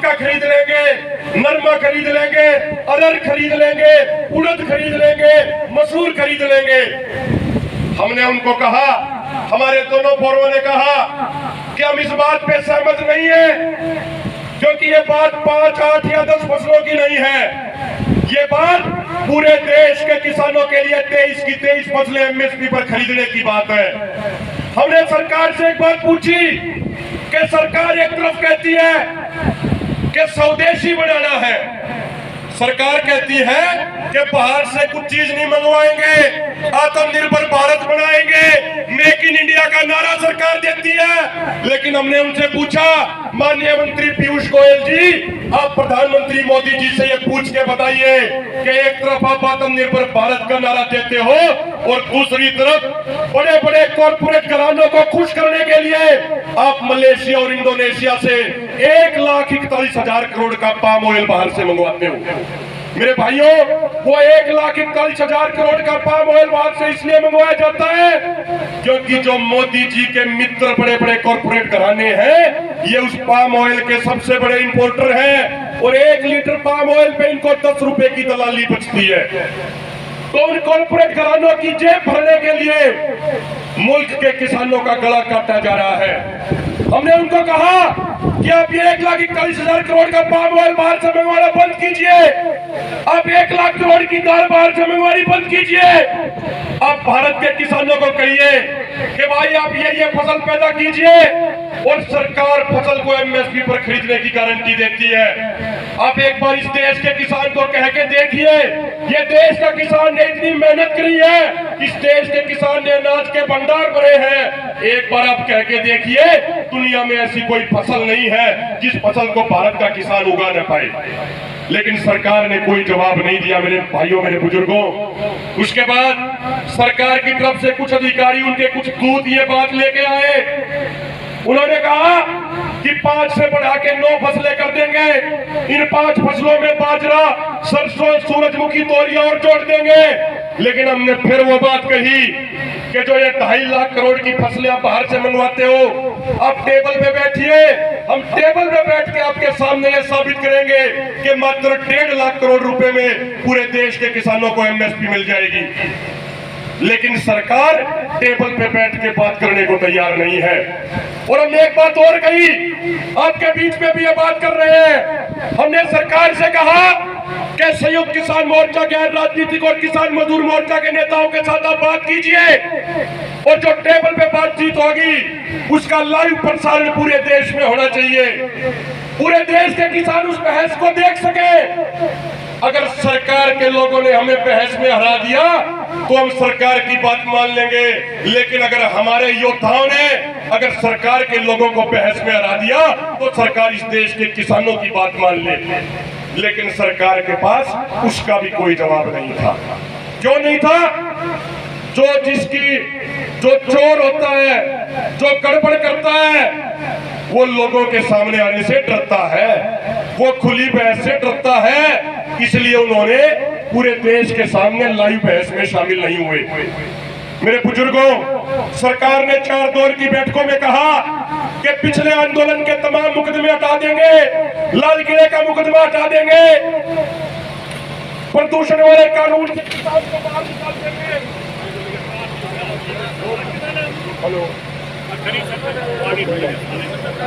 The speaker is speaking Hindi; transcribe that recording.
मक्का खरीद लेंगे, नरमा खरीद लेंगे, अरहर खरीद लेंगे, उड़द खरीद लेंगे, मसूर खरीद लेंगे। हमने उनको कहा, हमारे दोनों फोरमों ने कहा कि हम इस बात पे सहमत नहीं है, क्योंकि ये बात 5, 8 या 10 फसलों की नहीं है। ये बात पूरे देश के किसानों के लिए 23 की 23 फसलें एमएसपी पर खरीदने की बात है। हमने सरकार से एक बात पूछी कि सरकार एक तरफ कहती है कि स्वदेशी बनाना है, सरकार कहती है कि बाहर से कुछ चीज नहीं मंगवाएंगे, आत्मनिर्भर भारत बनाएंगे, मेक इन इंडिया का नारा सरकार देती है। लेकिन हमने उनसे पूछा, माननीय मंत्री पीयूष गोयल जी, आप प्रधानमंत्री मोदी जी से ये पूछ के बताइए कि एक तरफ आप आत्मनिर्भर भारत का नारा देते हो और दूसरी तरफ बड़े बड़े कॉर्पोरेट घरानों को खुश करने के लिए आप मलेशिया और इंडोनेशिया से 1,41,000 करोड़ का पाम ऑयल बाहर से मंगवाते हो। मेरे भाइयों, वो 1,41,000 करोड़ का पाम ऑयल बाहर से इसलिए मंगवाया जाता है क्योंकि जो मोदी जी के मित्र बड़े बड़े कॉर्पोरेट घराने हैं, ये उस पाम ऑयल के सबसे बड़े इंपोर्टर हैं और 1 लीटर पाम ऑयल पे इनको 10 रुपए की दलाली बचती है। तो उन कॉर्पोरेट घरानों की जेब भरने के लिए मुल्क के किसानों का गला काटा जा रहा है। हमने उनको कहा कि आप ये 1,41,000 करोड़ का पाम ऑयल बाहर से मंगवाना बंद कीजिए, आप 1 लाख करोड़ की दाल बाहर से मंगवानी बंद कीजिए। आप भारत के किसानों को कहिए कि भाई आप ये फसल पैदा कीजिए और सरकार फसल को एमएसपी पर खरीदने की गारंटी देती है। आप एक बार इस देश के किसान को कह के देखिए, ये देश का किसान ने इतनी मेहनत करी है, इस देश के किसान ने अनाज के भंडार भरे हैं। एक बार आप कह के देखिए, दुनिया में ऐसी कोई फसल नहीं है जिस फसल को भारत का किसान उगा न पाए। लेकिन सरकार ने कोई जवाब नहीं दिया मेरे भाइयों, मेरे बुजुर्गों। उसके बाद सरकार की तरफ से कुछ अधिकारी, उनके कुछ दूत ये बात लेके आए, उन्होंने कहा कि 5 से बढ़ा के 9 फसलें कर देंगे, इन 5 फसलों में बाजरा, सरसों, सूरजमुखी, तोरिया और जोड़ देंगे। लेकिन हमने फिर वो बात कही कि जो ये 2.5 लाख करोड़ की फसलें आप बाहर से मंगवाते हो, आप टेबल पे बैठिए, हम टेबल पे बैठ के आपके सामने ये साबित करेंगे कि मात्र 1.5 लाख करोड़ रुपए में पूरे देश के किसानों को एमएसपी मिल जाएगी। लेकिन सरकार टेबल पे बैठ के बात करने को तैयार नहीं है। और हमने एक बात और कही, आपके बीच में भी ये बात कर रहे हैं, हमने सरकार से कहा कि संयुक्त किसान मोर्चा, गैर राजनीतिक और किसान मजदूर मोर्चा के नेताओं के साथ आप बात कीजिए और जो टेबल पे बातचीत होगी उसका लाइव प्रसारण पूरे देश में होना चाहिए, पूरे देश के किसान उस बहस को देख सके। अगर सरकार के लोगों ने हमें बहस में हरा दिया तो हम सरकार की बात मान लेंगे, लेकिन अगर हमारे योद्धाओं ने अगर सरकार के लोगों को बहस में हरा दिया तो सरकार इस देश के किसानों की बात मान ले। लेकिन सरकार के पास उसका भी कोई जवाब नहीं था। क्यों नहीं था? जो चोर होता है, जो गड़बड़ करता है, वो लोगों के सामने आने से डरता है, वो खुली बहस से डरता है। इसलिए उन्होंने पूरे देश के सामने लाइव बहस में शामिल नहीं हुए। मेरे बुजुर्गों, सरकार ने 4 दौर की बैठकों में कहा कि पिछले आंदोलन के तमाम मुकदमे हटा देंगे, लाल किले का मुकदमा हटा देंगे, प्रदूषण वाले कानून से किसान को बाहर निकाल देंगे। हेलो